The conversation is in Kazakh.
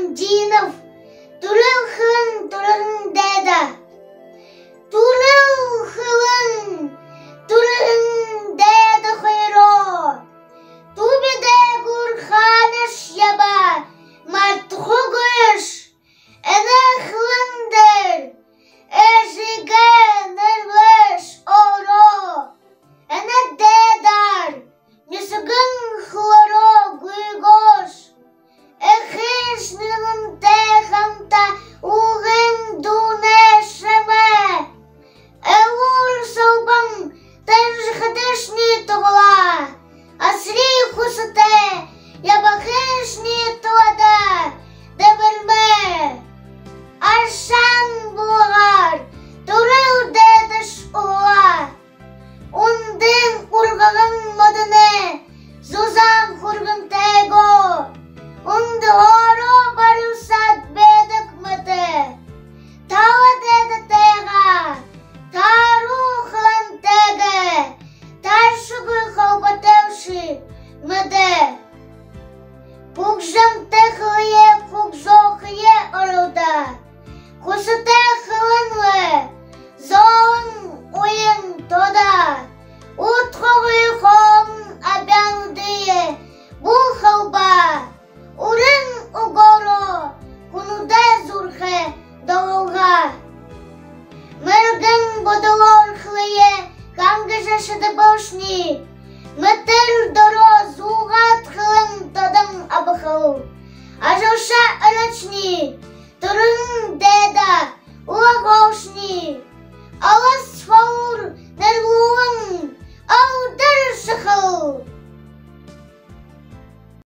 Динов, Турылхын деда. Турылхын деда хайро. Тубеде гурханеш яба, матхугыш, энехлендер, эжиге нерлеш оро. Эне дедар, несгын хлоро гуйгош. Эхиш нилунте хамта угын дунешеме. Элур салбан тенжхадешни тола. Асри хусате ябахешни тода. Деберме. Аршан бугар. Турел дедеш ола. Ундин ургаган модене. Зузан хурган tego. Und oro barusat bedek mate. Tawa deda tega. Taru khan tege. Tarshugul khawbatevshi mate. Pugjan